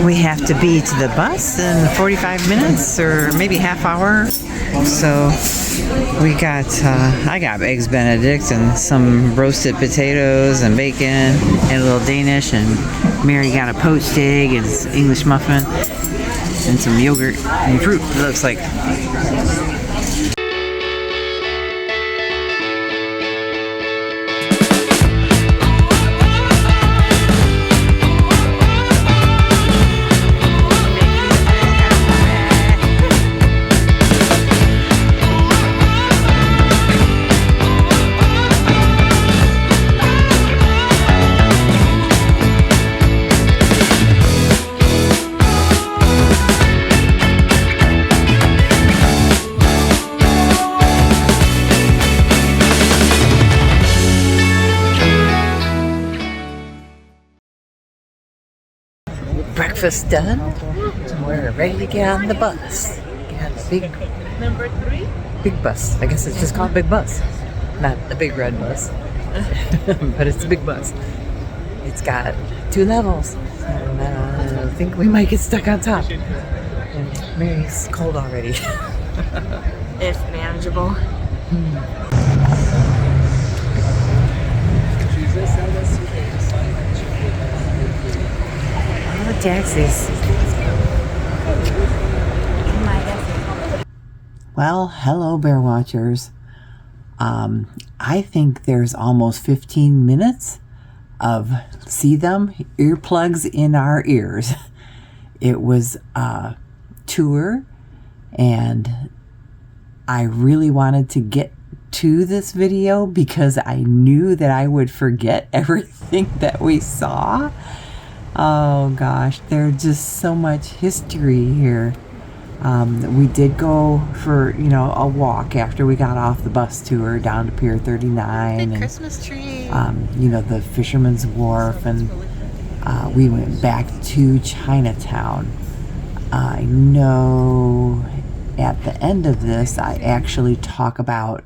we have to be to the bus in 45 minutes or maybe half hour. So we got, I got eggs Benedict and some roasted potatoes and bacon and a little Danish, and Mary got a poached egg and English muffin and some yogurt and fruit, it looks like. Breakfast done. We're ready to get on the bus. Get on the big number 3? Big bus. I guess it's just called Big Bus. Not the big red bus. But it's a big bus. It's got 2 levels. And I think we might get stuck on top. And Mary's cold already. It's manageable. Taxis. Well, hello bear watchers. I think there's almost 15 minutes of see them earplugs in our ears. It was a tour and I really wanted to get to this video because I knew that I would forget everything that we saw. Oh gosh, there's just so much history here. We did go for, a walk after we got off the bus tour down to Pier 39. Big and Christmas tree. The Fisherman's Wharf, and we went back to Chinatown. I know at the end of this, I actually talk about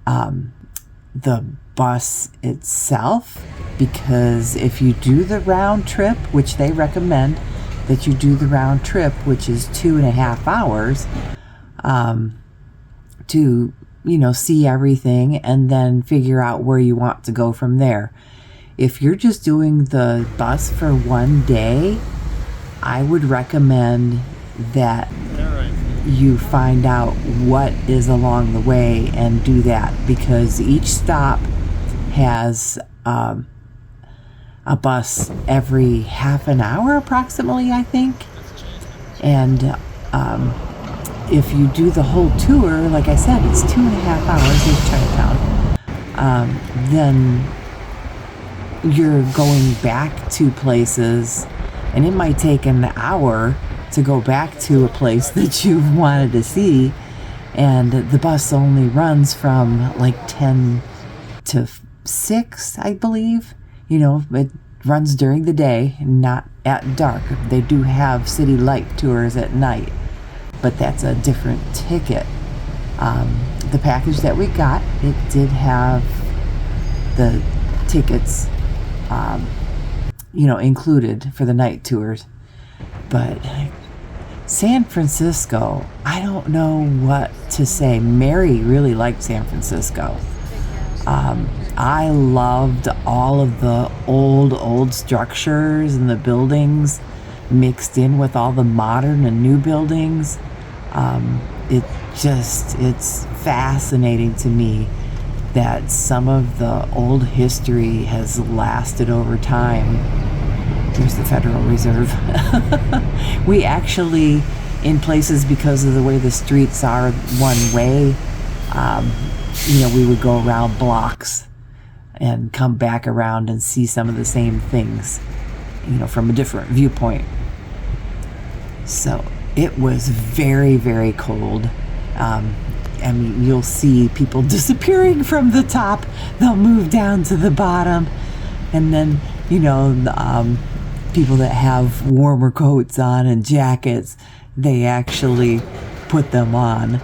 the bus itself, because if you do the round trip, which they recommend that you do the round trip, which is 2.5 hours, to see everything and then figure out where you want to go from there. If you're just doing the bus for one day, I would recommend that you find out what is along the way and do that, because each stop has a bus every half an hour approximately, I think. And if you do the whole tour, like I said, it's 2.5 hours in Chinatown, then you're going back to places, and it might take an hour to go back to a place that you wanted to see, and the bus only runs from like 10 to 6, I believe. It runs during the day, not at dark. They do have city light tours at night, but that's a different ticket. The package that we got, it did have the tickets, included for the night tours. But San Francisco, I don't know what to say. Mary really liked San Francisco. I loved all of the old structures and the buildings mixed in with all the modern and new buildings. It's fascinating to me that some of the old history has lasted over time. There's the Federal Reserve. We actually, in places, because of the way the streets are one way, we would go around blocks and come back around and see some of the same things, from a different viewpoint. So it was very, very cold. You'll see people disappearing from the top. They'll move down to the bottom. And then, people that have warmer coats on and jackets, they actually put them on.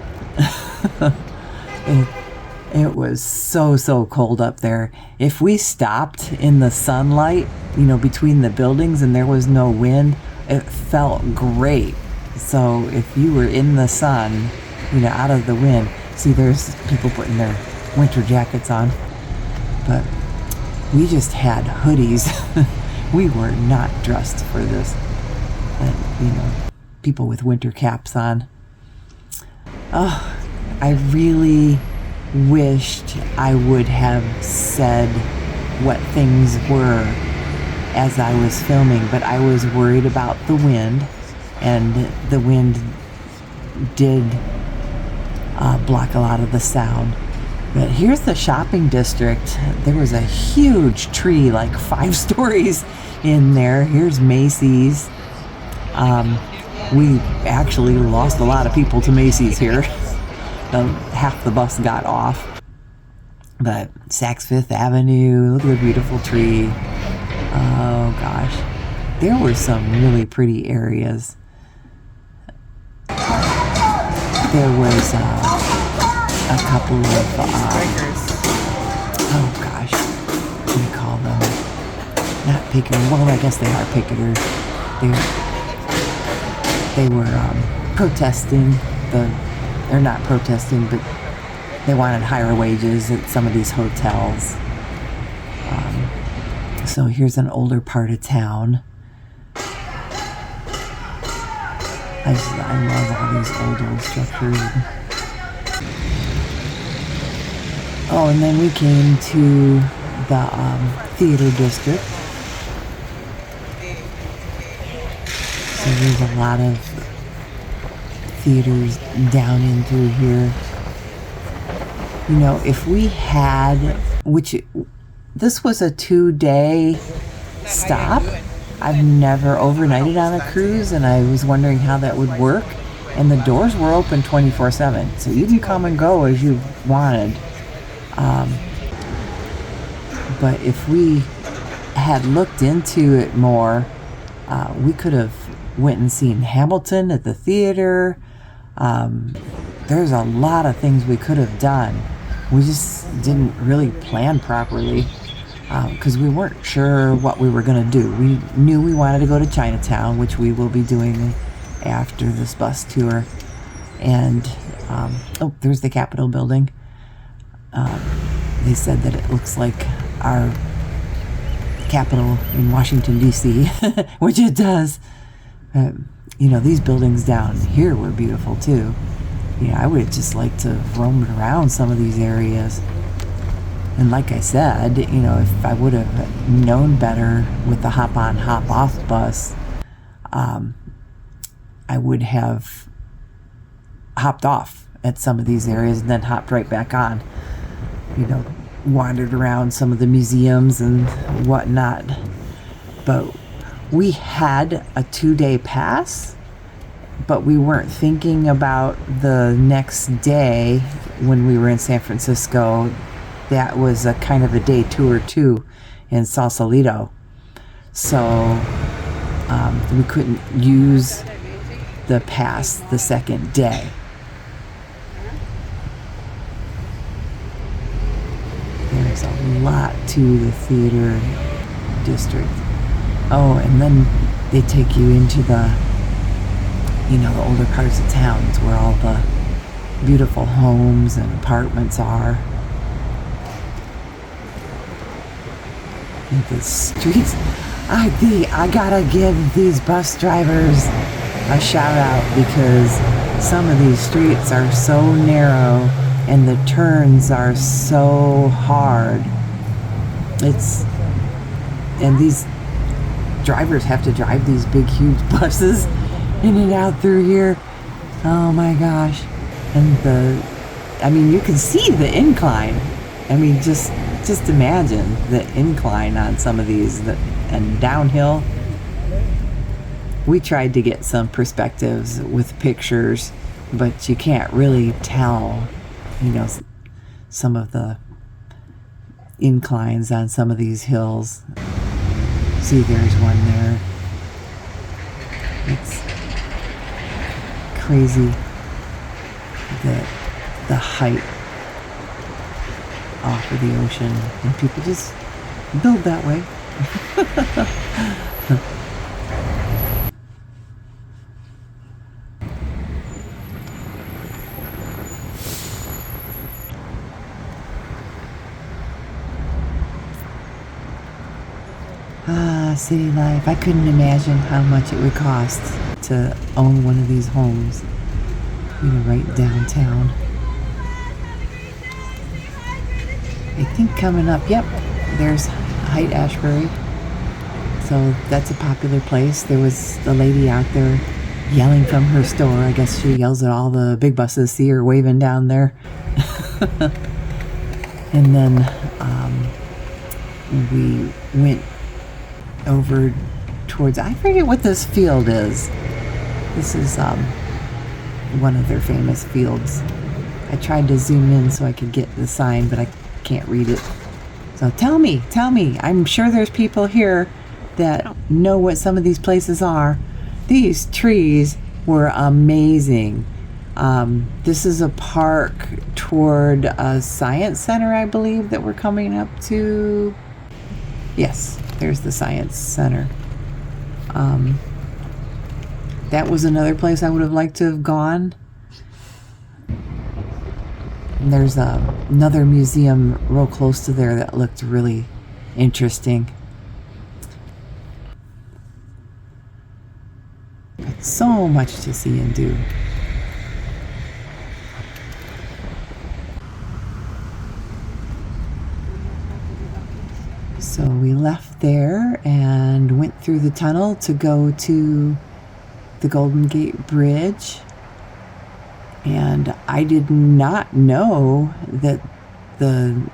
It was so cold up there. If we stopped in the sunlight between the buildings, and there was no wind. It felt great. So if you were in the sun, out of the wind, see, there's people putting their winter jackets on, but we just had hoodies. We were not dressed for this. And, people with winter caps on. Oh, I really wished I would have said what things were as I was filming, but I was worried about the wind, and the wind did block a lot of the sound. But here's the shopping district. There was a huge tree, like 5 stories in there. Here's Macy's. We actually lost a lot of people to Macy's here. Half the bus got off. But Saks Fifth Avenue, look at the beautiful tree. Oh gosh, there were some really pretty areas. There was a couple of oh gosh, what do you call them? Not picketers. Well, I guess they are picketers. They were protesting. They're not protesting, but they wanted higher wages at some of these hotels. So here's an older part of town. I love all these old structures. Oh, and then we came to the theater district. So there's a lot of theaters down in through here. If we had, this was a 2-day stop. I've never overnighted on a cruise, and I was wondering how that would work. And the doors were open 24/7, so you can come and go as you wanted. But if we had looked into it more, we could have went and seen Hamilton at the theater. There's a lot of things we could have done. We just didn't really plan properly because we weren't sure what we were going to do. We knew we wanted to go to Chinatown, which we will be doing after this bus tour. And, there's the Capitol building. They said that it looks like our Capitol in Washington, D.C., which it does. These buildings down here were beautiful too. I would just like to roam around some of these areas. And like I said, if I would have known better with the hop on, hop off bus, I would have hopped off at some of these areas and then hopped right back on. Wandered around some of the museums and whatnot. But we had a 2-day pass, but we weren't thinking about the next day when we were in San Francisco. That was a kind of a day tour too in Sausalito. So we couldn't use the pass the second day. There's a lot to the theater district. Oh, and then they take you into the older parts of town. It's where all the beautiful homes and apartments are. And the streets, I gotta give these bus drivers a shout out, because some of these streets are so narrow and the turns are so hard. And these drivers have to drive these big, huge buses in and out through here. Oh my gosh. And you can see the incline. Just imagine the incline on some of these, and downhill. We tried to get some perspectives with pictures, but you can't really tell, some of the inclines on some of these hills. See, there's one there. It's crazy the height off of the ocean, and people just build that way. City life. I couldn't imagine how much it would cost to own one of these homes, right downtown. I think coming up, yep, there's Haight Ashbury. So that's a popular place. There was a lady out there yelling from her store. I guess she yells at all the big buses, see her waving down there. And then we went over towards, I forget what this field is. This is one of their famous fields. I tried to zoom in so I could get the sign, but I can't read it. So tell me, I'm sure there's people here that know what some of these places are. These trees were amazing. This is a park toward a science center, I believe, that we're coming up to. Yes, there's the science center. That was another place I would have liked to have gone. And there's another museum real close to there that looked really interesting. But so much to see and do. So we left there and went through the tunnel to go to the Golden Gate Bridge. And I did not know that the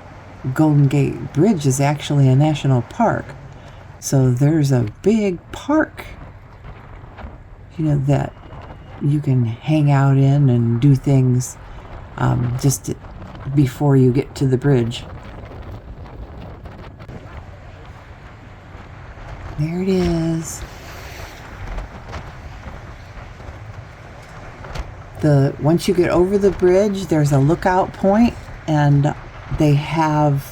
Golden Gate Bridge is actually a national park. So there's a big park, that you can hang out in and do things just before you get to the bridge. There it is. Once you get over the bridge, there's a lookout point, and they have,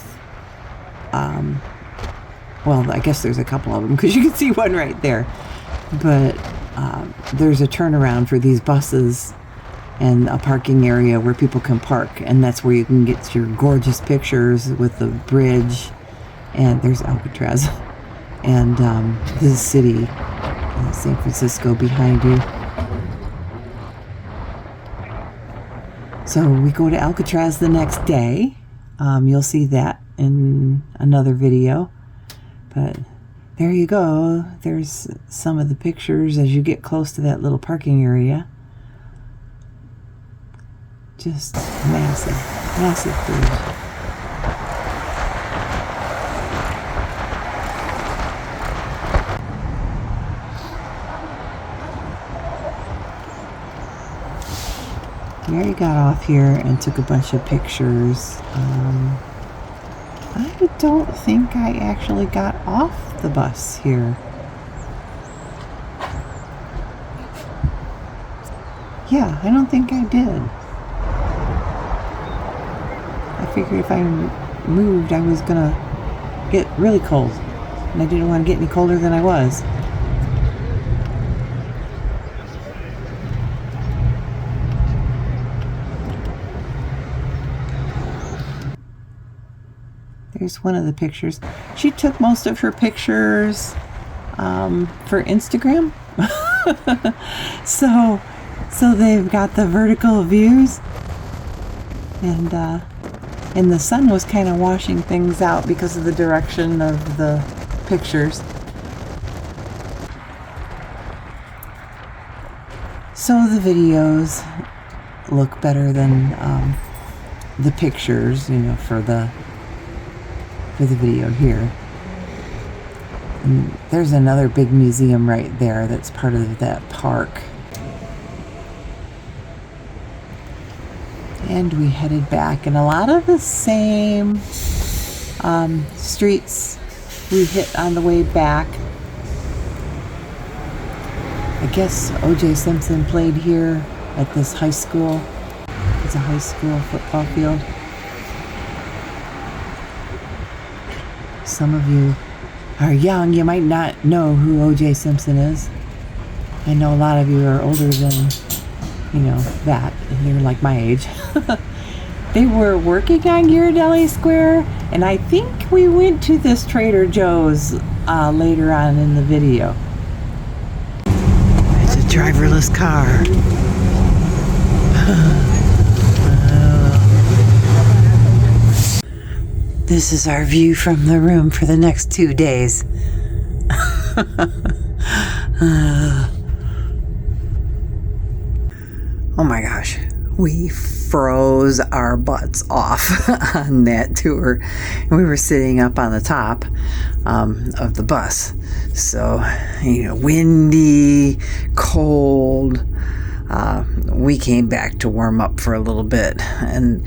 well, I guess there's a couple of them because you can see one right there. But there's a turnaround for these buses and a parking area where people can park, and that's where you can get your gorgeous pictures with the bridge. And there's Alcatraz and the city, San Francisco behind you. So we go to Alcatraz the next day. You'll see that in another video. But there you go. There's some of the pictures as you get close to that little parking area. Just massive, massive bridge. Mary got off here and took a bunch of pictures. I don't think I actually got off the bus here. Yeah, I don't think I did. I figured if I moved, I was gonna get really cold. And I didn't want to get any colder than I was. Here's one of the pictures. She took most of her pictures for Instagram. so they've got the vertical views, and the sun was kind of washing things out because of the direction of the pictures. So the videos look better than the pictures, for the video here. And there's another big museum right there that's part of that park. And we headed back, and a lot of the same streets we hit on the way back. I guess O.J. Simpson played here at this high school. It's a high school football field. Some of you are young, you might not know who O.J. Simpson is. I know a lot of you are older than, that. You're like my age. They were working on Ghirardelli Square, and I think we went to this Trader Joe's later on in the video. It's a driverless car. This is our view from the room for the next 2 days. Oh my gosh, we froze our butts off on that tour. We were sitting up on the top of the bus. So, windy, cold. We came back to warm up for a little bit, and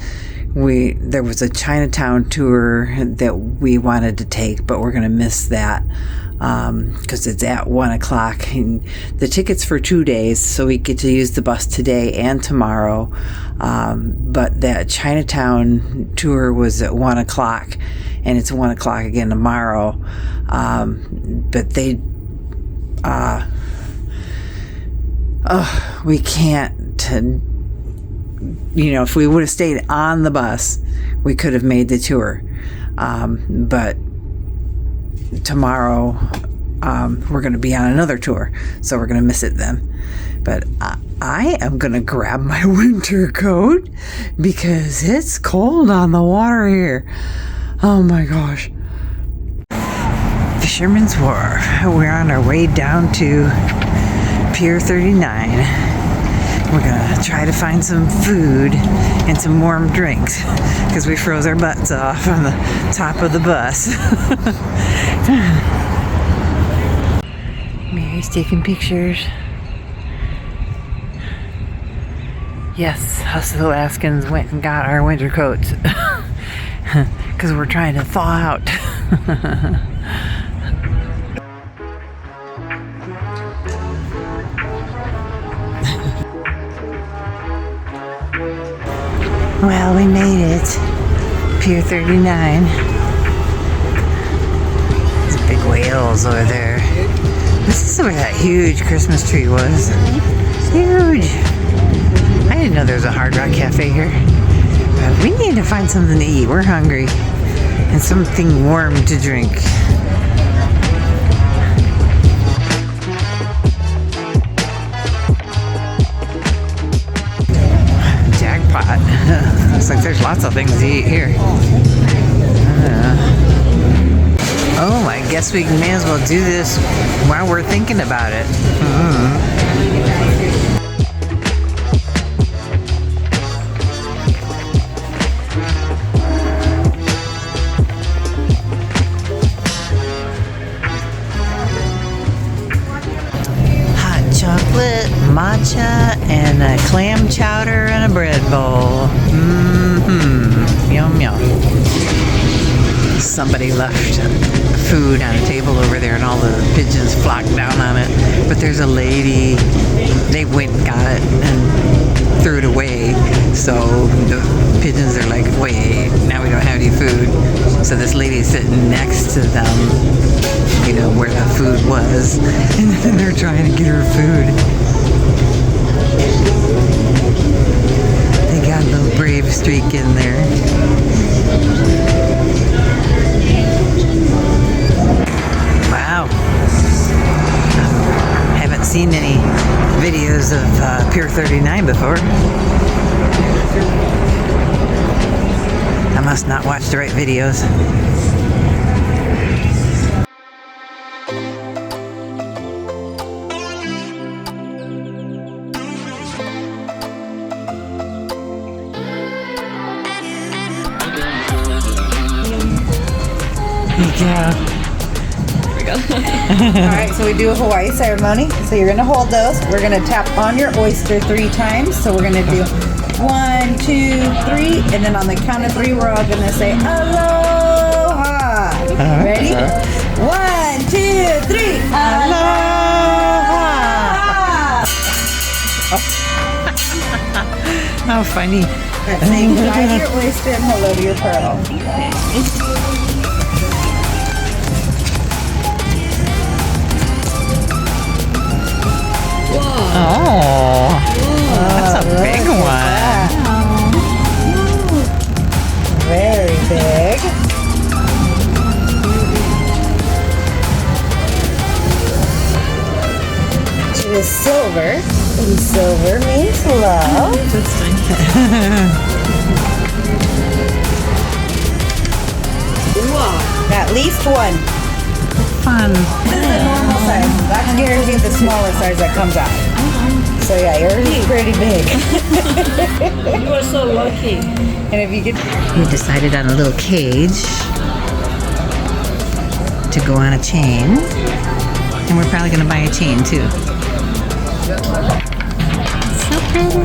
there was a Chinatown tour that we wanted to take, but we're going to miss that because it's at 1:00, and the ticket's for 2 days, so we get to use the bus today and tomorrow. But that Chinatown tour was at 1:00, and it's 1:00 again tomorrow. But they, we can't. If we would have stayed on the bus, we could have made the tour. But tomorrow, we're going to be on another tour, so we're going to miss it then. But I am going to grab my winter coat because it's cold on the water here. Oh my gosh. Fisherman's Wharf. We're on our way down to Pier 39. We're gonna try to find some food and some warm drinks because we froze our butts off on the top of the bus. Mary's taking pictures. Yes, us Alaskans went and got our winter coats because we're trying to thaw out. Well, we made it. Pier 39. There's big whales over there. This is where that huge Christmas tree was. Huge. I didn't know there was a Hard Rock Cafe here. But we need to find something to eat. We're hungry. And something warm to drink. Jackpot. Looks like there's lots of things to eat here. Oh, I guess we may as well do this while we're thinking about it. Hot chocolate, matcha, and a clam chowder and a bread bowl. Yum, yum. Somebody left food on a table over there and all the pigeons flocked down on it. But there's a lady, they went and got it and threw it away. So the pigeons are like, wait, now we don't have any food. So this lady's sitting next to them, where the food was. And then they're trying to get her food. They got a little brave streak in there. Wow. Haven't seen any videos of Pier 39 before. I must not watch the right videos. Yeah. Here we go. Alright, so we do a Hawaii ceremony. So you're going to hold those. We're going to tap on your oyster 3 times. So we're going to do 1, 2, 3. And then on the count of 3, we're all going to say aloha. Ready? 1, 2, 3. Aloha. How funny. That's saying goodbye to your oyster and hello to your pearl. is silver, and silver means love. That's fine. At least one. Fun. This is the normal size. That's guaranteed the smallest size that comes out. So yeah, yours is pretty big. You are so lucky. And if you get... We decided on a little cage to go on a chain. And we're probably going to buy a chain too. So pretty.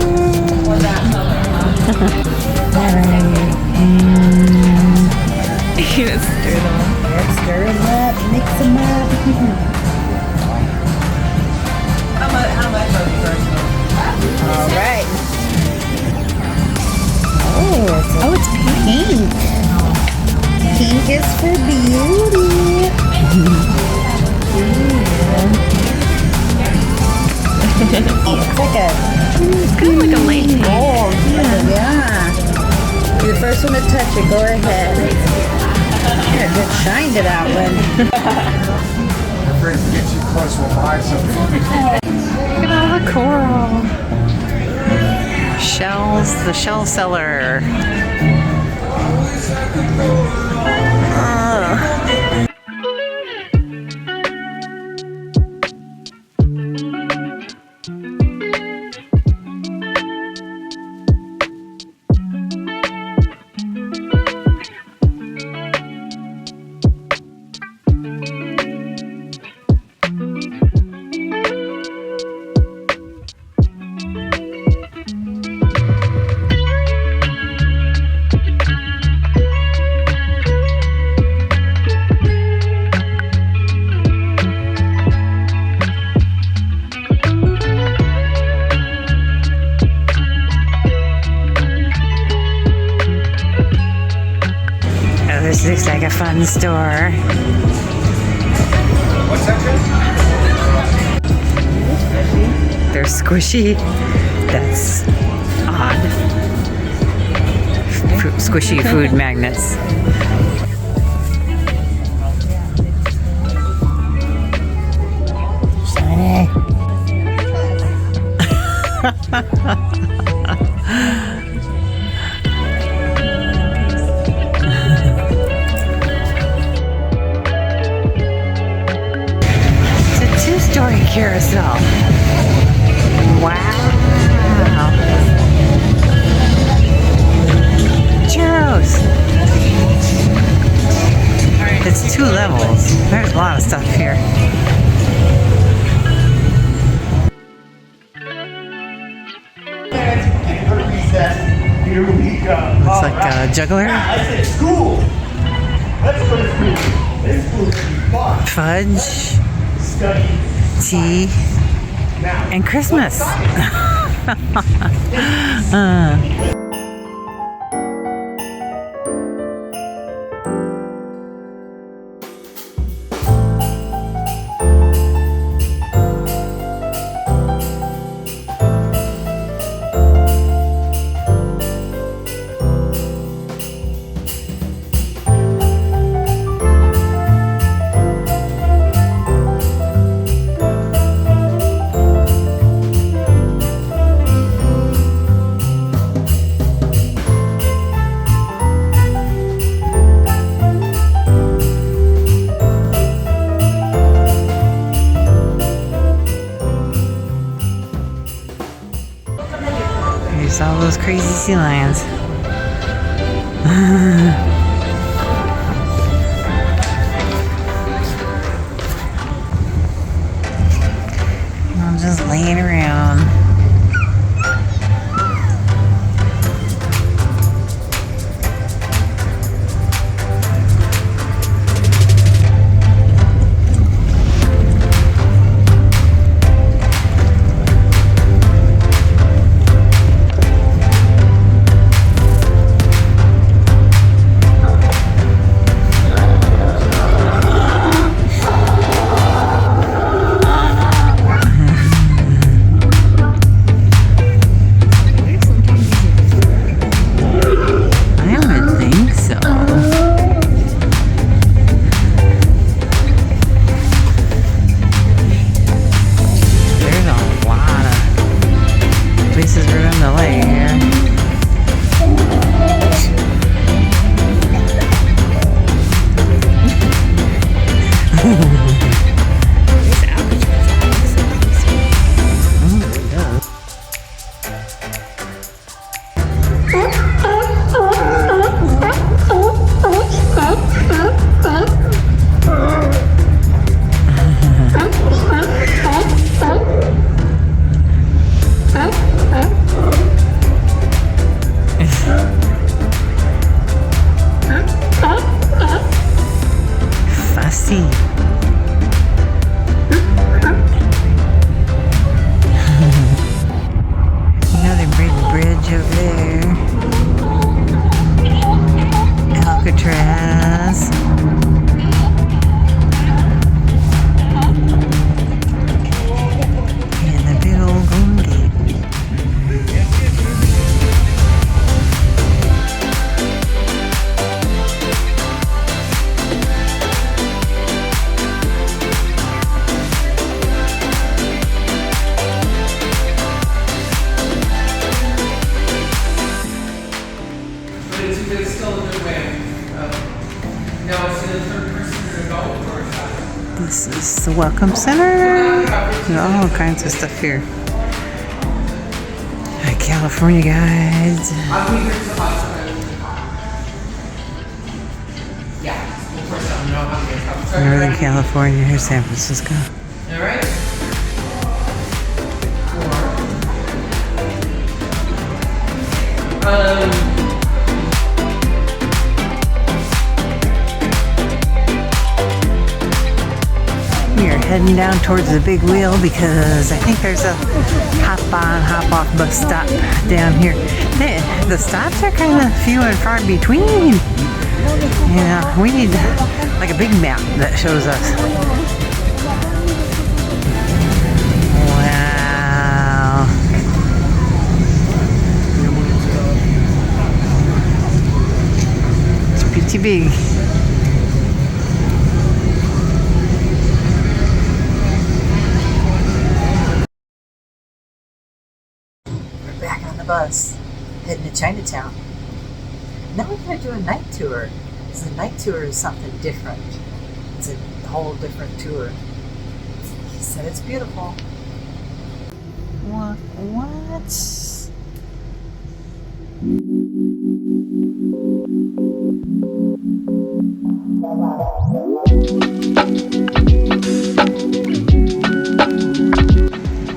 You just stir them up. Let's stir them up, mix them up. All right. Oh, it's pink. Pink is for beauty. It's Kind of like a lake. gold. Yeah. You're the first one to touch it. Go ahead. Yeah, just shined it out, Lynn. I'm afraid to get too close, we'll buy something. Look at all the coral. Shells, the shell seller. This looks like a fun store. What's that? They're squishy. That's odd. Squishy food magnets. Shiny. Two-story carousel. Wow. Churros. It's 2 levels. There's a lot of stuff here. Looks like a juggler. I said school. Let's go to school. This school is fun. Fudge. Study. Tea. And Christmas. There's all those crazy sea lions. I'm just laying around. in the lair. Fussy. Another big bridge over there. Alcatraz. And the big old Golden Gate. But it's still a good way of, now it's in the third person to go or is This is the Welcome Center. There's all kinds of stuff here. California guides. I'll be here till about yeah, of course I don't know how to get Northern California. Here's San Francisco. All right. We are heading down towards the big wheel because I think there's a hop on, hop off bus stop down here. The stops are kind of few and far between. You know, we need like a big map that shows us. Wow. It's pretty big. Back on the bus, heading to Chinatown. Now we're going to do a night tour. Because the night tour is something different. It's a whole different tour. He said it's beautiful. What?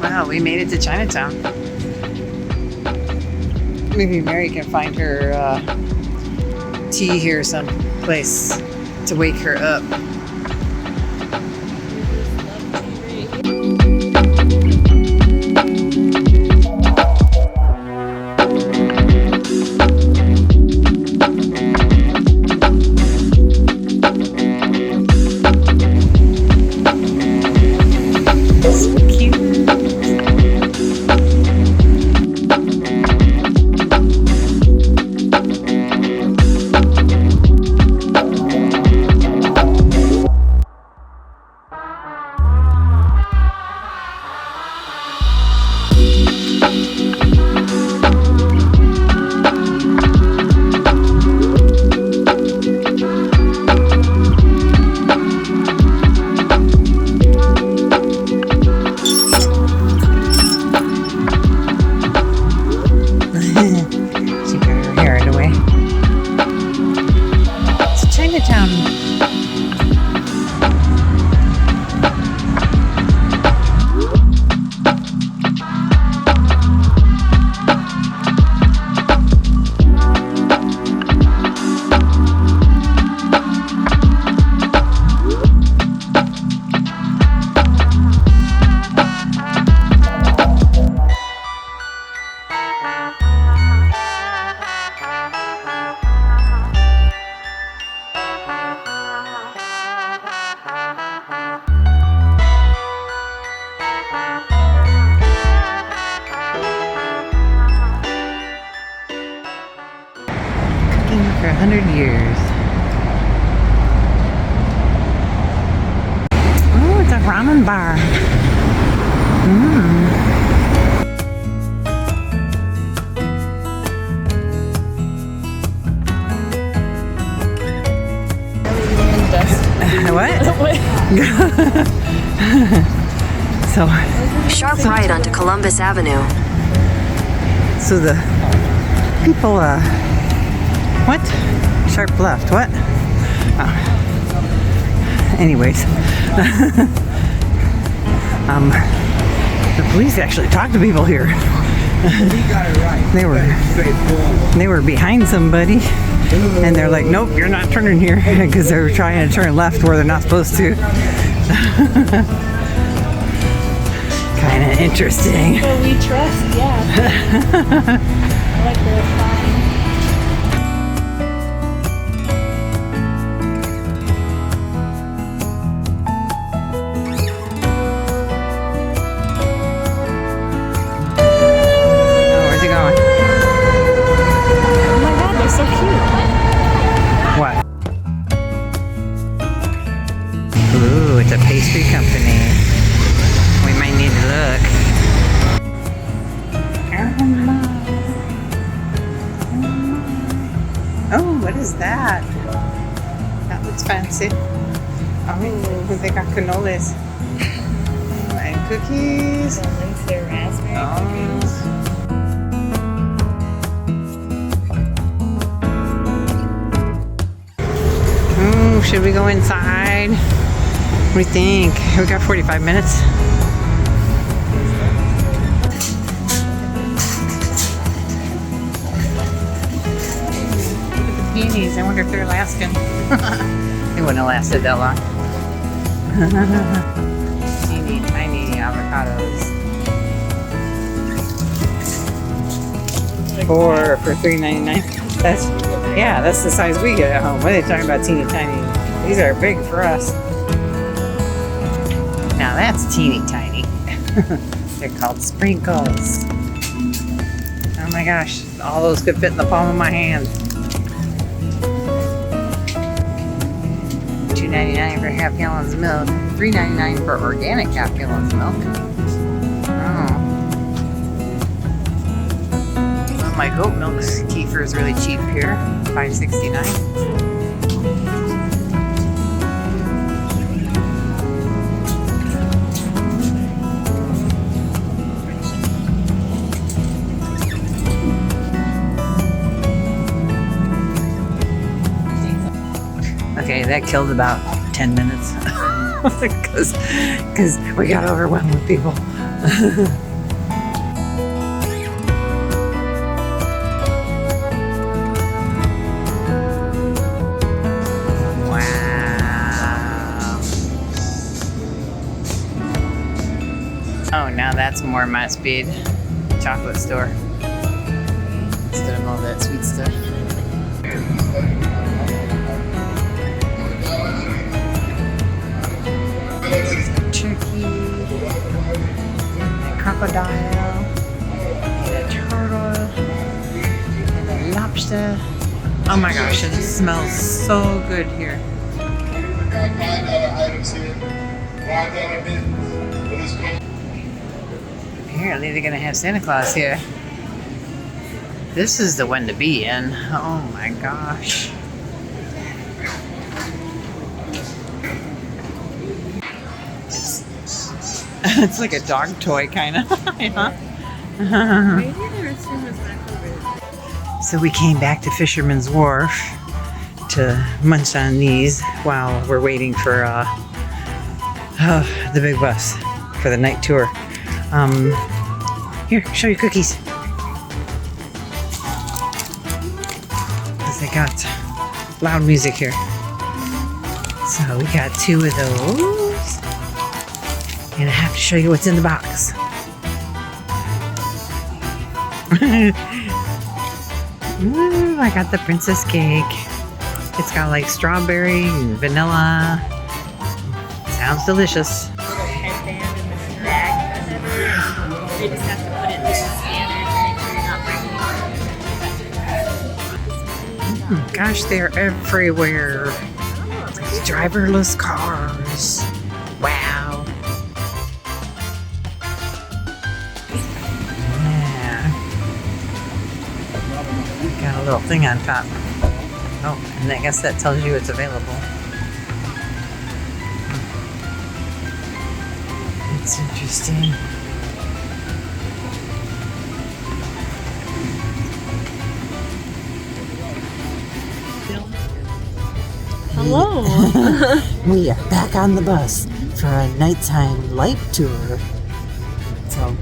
Wow, we made it to Chinatown. Maybe Mary can find her tea here someplace to wake her up. For 100 years. Oh, it's a ramen bar. Sharp right onto Columbus Avenue. So the people, what? Sharp left, what? Oh. Anyways. The police actually talked to people here. They were behind somebody, and they're like, nope, you're not turning here, because they were trying to turn left where they're not supposed to. Kind of interesting. Well, we trust, yeah. Like they're fine. Oh, where's he going? Oh my god, they're so cute. What? Ooh, it's a pastry company. We might need to look. Oh, what is that? That looks fancy. Oh, they got cannolis. And cookies. They're raspberry cookies. Oh, should we go inside? What do you think? We got 45 minutes. Peonies. I wonder if they're Alaskan. They wouldn't have lasted that long. Teeny tiny avocados. 4 for $3.99. That's the size we get at home. What are they talking about teeny tiny? These are big for us. Now that's teeny tiny. They're called sprinkles. Oh my gosh, all those could fit in the palm of my hand. $2.99 for half gallons of milk. $3.99 for organic half gallons of milk. Oh. Well, my goat milk kefir is really cheap here. $5.69. Okay, that killed about 10 minutes because we got overwhelmed with people. Wow. Oh, now that's more my speed. Chocolate store. Instead of all that sweet stuff. Turkey, and a crocodile, and a turtle, and a lobster. Oh my gosh, it smells so good here. Apparently they're gonna have Santa Claus here. This is the one to be in. Oh my gosh. It's like a dog toy, kind of. So we came back to Fisherman's Wharf to munch on these while we're waiting for the big bus for the night tour. Here, show you cookies. Because they got loud music here. So we got 2 of those. And I have to show you what's in the box. Ooh, I got the princess cake. It's got like strawberry and vanilla. Sounds delicious. Headband and the drag whatever. They just have to put it in the scanner to make sure you're not bringing it. Gosh, they're everywhere. Driverless cars. Wow. Got a little thing on top. Oh, and I guess that tells you it's available. It's interesting. Whoa. We are back on the bus for a nighttime light tour. So,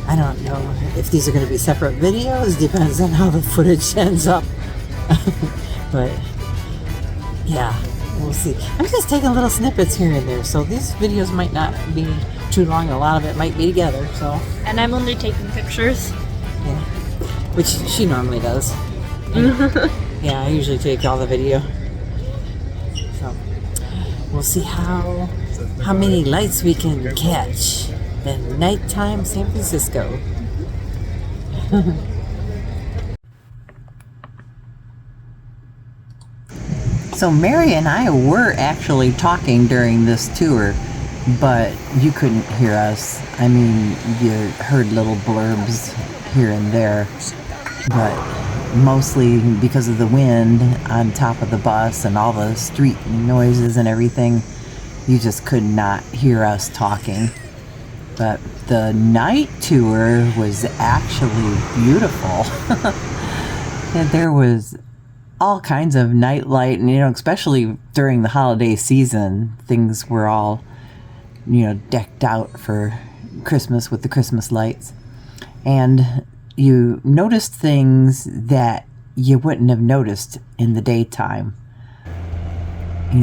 I don't know if these are going to be separate videos. Depends on how the footage ends up. But, yeah, we'll see. I'm just taking little snippets here and there, so these videos might not be too long. A lot of it might be together, so. And I'm only taking pictures. Yeah. Which she normally does. Yeah, I usually take all the video. So we'll see how many lights we can catch in nighttime San Francisco. So Mary and I were actually talking during this tour, but you couldn't hear us. I mean, you heard little blurbs here and there, but mostly because of the wind on top of the bus and all the street noises and everything, you just could not hear us talking. But the night tour was actually beautiful. And there was all kinds of night light, and especially during the holiday season, things were all decked out for Christmas with the Christmas lights. And you noticed things that you wouldn't have noticed in the daytime,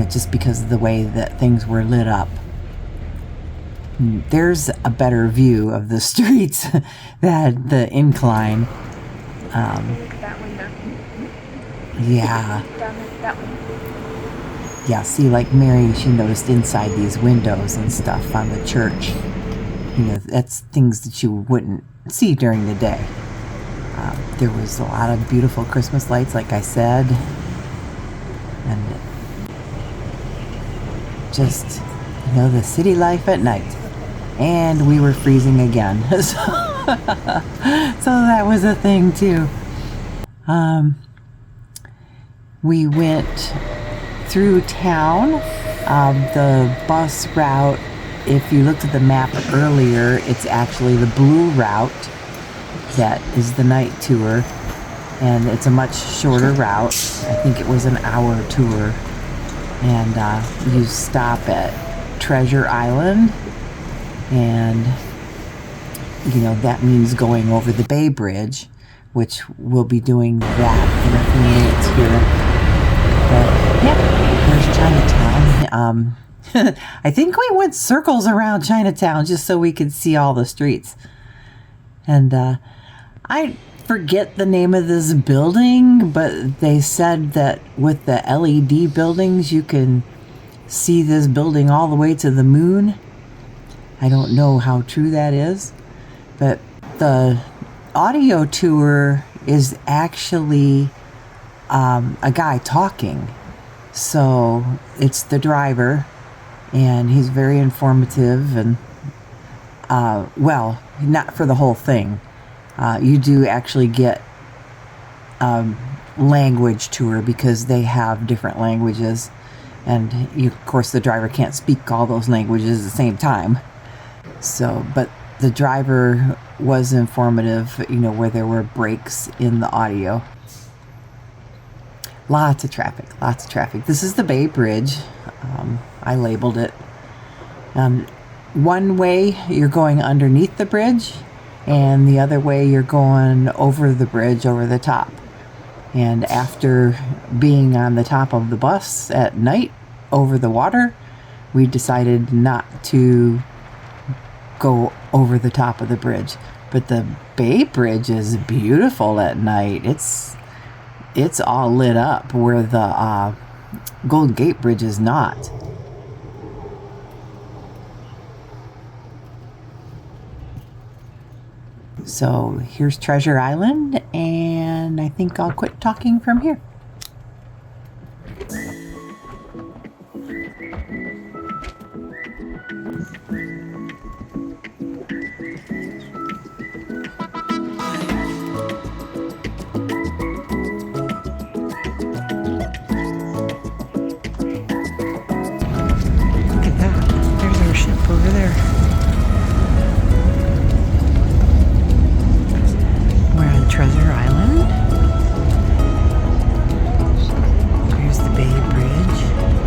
just because of the way that things were lit up. There's a better view of the streets than the incline. That window. Yeah. That one. Yeah, see, like Mary, she noticed inside these windows and stuff on the church. That's things that you wouldn't see during the day. There was a lot of beautiful Christmas lights, like I said, and just, the city life at night. And we were freezing again, so that was a thing too. We went through town. The bus route, if you looked at the map earlier, it's actually the blue route that is the night tour, and it's a much shorter route. I think it was an hour tour, and you stop at Treasure Island, and that means going over the Bay Bridge, which we'll be doing that in a few minutes here. But yeah, there's Chinatown. I think we went circles around Chinatown just so we could see all the streets. And I forget the name of this building, but they said that with the LED buildings, you can see this building all the way to the moon. I don't know how true that is, but the audio tour is actually a guy talking. So it's the driver, and he's very informative, and well, not for the whole thing. You do actually get language tour because they have different languages, and of course the driver can't speak all those languages at the same time. So, but the driver was informative, where there were breaks in the audio. Lots of traffic. This is the Bay Bridge. I labeled it. One way you're going underneath the bridge, and the other way you're going over the bridge, over the top. And after being on the top of the bus at night over the water, we decided not to go over the top of the bridge. But the Bay Bridge is beautiful at night. It's all lit up, where the Golden Gate Bridge is not. So here's Treasure Island, and I think I'll quit talking from here. Look at that. There's our ship over there. We're on Treasure Island. Here's the Bay Bridge.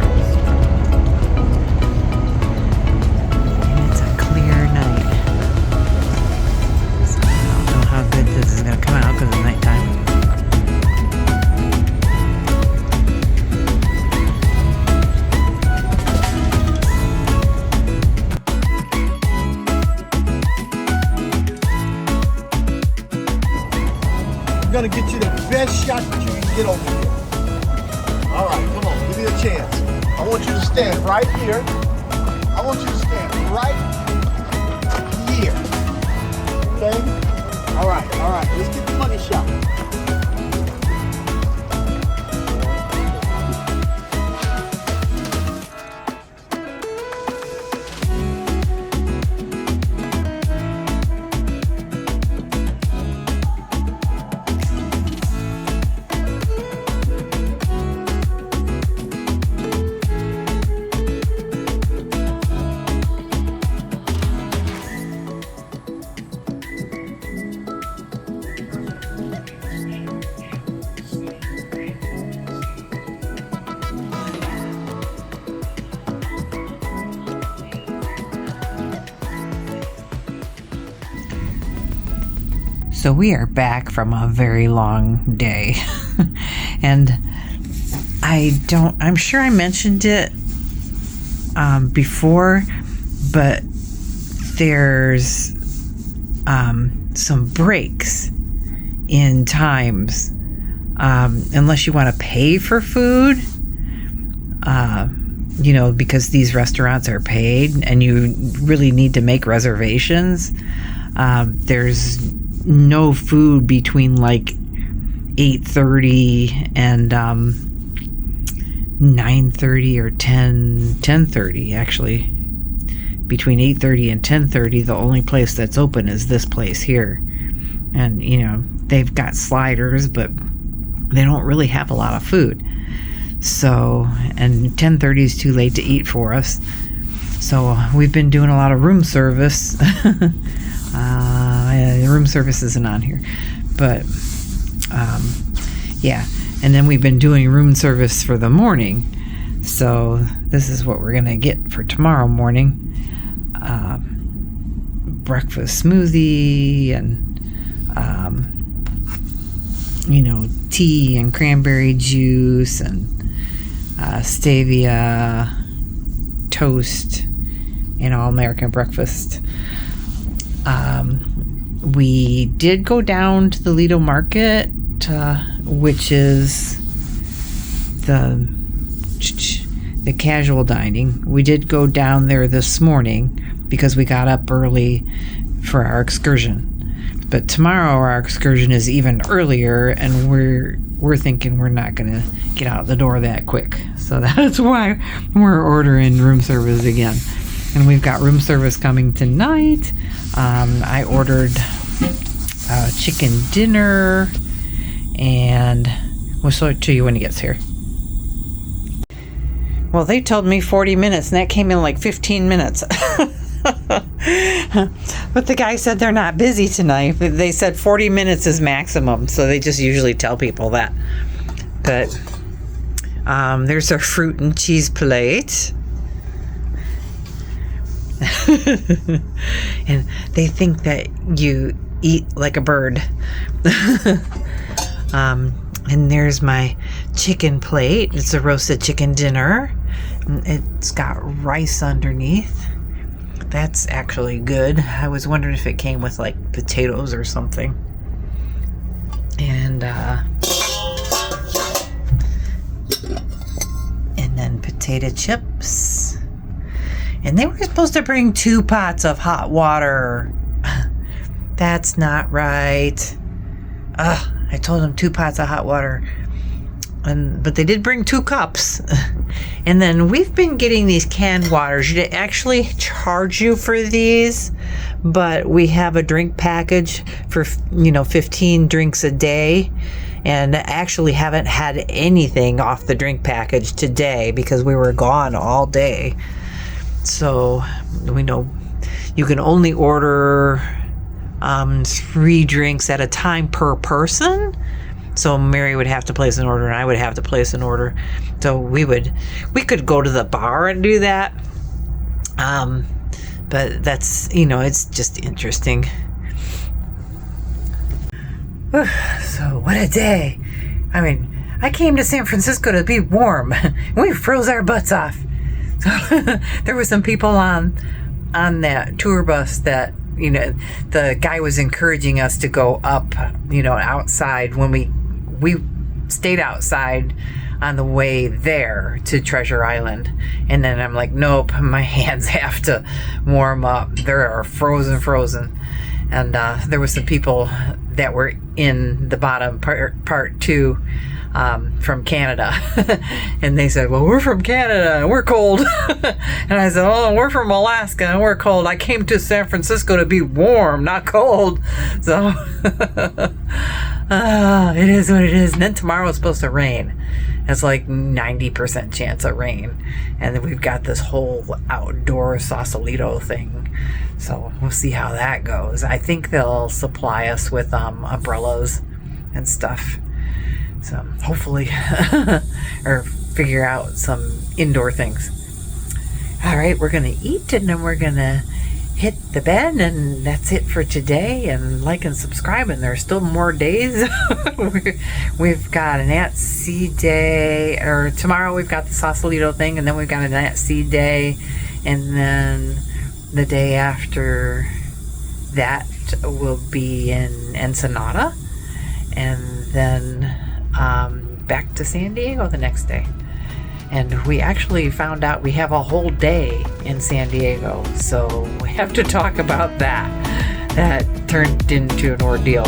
gonna get you the best shot that you can get over here. All right, come on, give me a chance. I want you to stand right here. I want you to stand right here. Okay? All right, let's get the money shot. So we are back from a very long day. And I'm sure I mentioned it before, but there's some breaks in times. Unless you want to pay for food, because these restaurants are paid and you really need to make reservations. There's no food between like 8:30 and 9:30 or 10:30 actually. Between 8:30 and 10:30, the only place that's open is this place here. And they've got sliders, but they don't really have a lot of food. So, and 10:30 is too late to eat for us. So we've been doing a lot of room service. The room service isn't on here, but yeah. And then we've been doing room service for the morning. So this is what we're gonna get for tomorrow morning. Breakfast smoothie and tea and cranberry juice and stevia toast and all American breakfast. We did go down to the Lido Market, which is the casual dining. We did go down there this morning because we got up early for our excursion. But tomorrow our excursion is even earlier, and we're thinking we're not going to get out the door that quick. So that's why we're ordering room service again. And we've got room service coming tonight. I ordered chicken dinner, and we'll show it to you when it gets here. Well, they told me 40 minutes, and that came in like 15 minutes. But the guy said they're not busy tonight. They said 40 minutes is maximum, so they just usually tell people that. But there's our fruit and cheese plate. And they think that you eat like a bird. And there's my chicken plate. It's a roasted chicken dinner. It's got rice underneath. That's actually good. I was wondering if it came with like potatoes or something. And then potato chips. And they were supposed to bring 2 pots of hot water. That's not right. I told them 2 pots of hot water. But they did bring 2 cups. And then we've been getting these canned waters. They actually charge you for these, but we have a drink package for 15 drinks a day, and actually haven't had anything off the drink package today because we were gone all day. So we know you can only order 3 drinks at a time per person. So Mary would have to place an order, and I would have to place an order. So we could go to the bar and do that. But that's, it's just interesting. So what a day. I mean, I came to San Francisco to be warm. We froze our butts off. So there were some people on that tour bus that you know, the guy was encouraging us to go up, you know, outside when we stayed outside on the way there to Treasure Island. And then I'm like, nope, my hands have to warm up. They are frozen. And there was some people that were in the bottom part too, from Canada. And they said, well, we're from Canada and we're cold. And I said, oh, we're from Alaska and we're cold. I came to San Francisco to be warm, not cold. So it is what it is. And then tomorrow it's supposed to rain. It's like 90% chance of rain. And then we've got this whole outdoor Sausalito thing. So we'll see how that goes. I think they'll supply us with umbrellas and stuff. So hopefully, or figure out some indoor things. All right, we're going to eat and then we're going to hit the bed, and that's it for today. And like and subscribe, and there's still more days. We've got an At Sea day, or tomorrow we've got the Sausalito thing, and then we've got an At Sea day, and then the day after that will be in Ensenada, and then back to San Diego the next day. And we actually found out we have a whole day in San Diego, so we have to talk about that. That turned into an ordeal.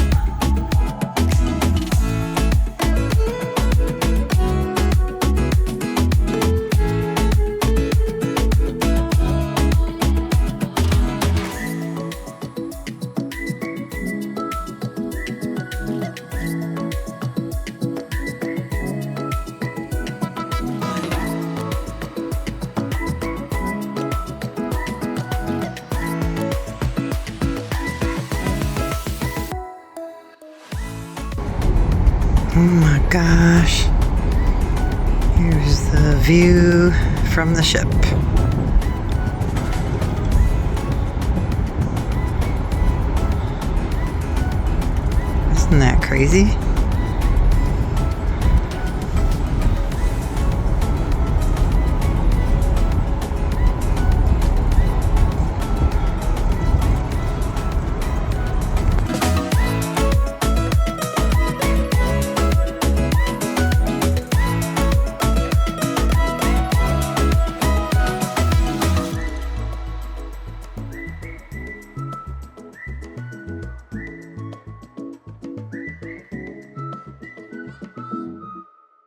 Oh my gosh. Here's the view from the ship. Isn't that crazy?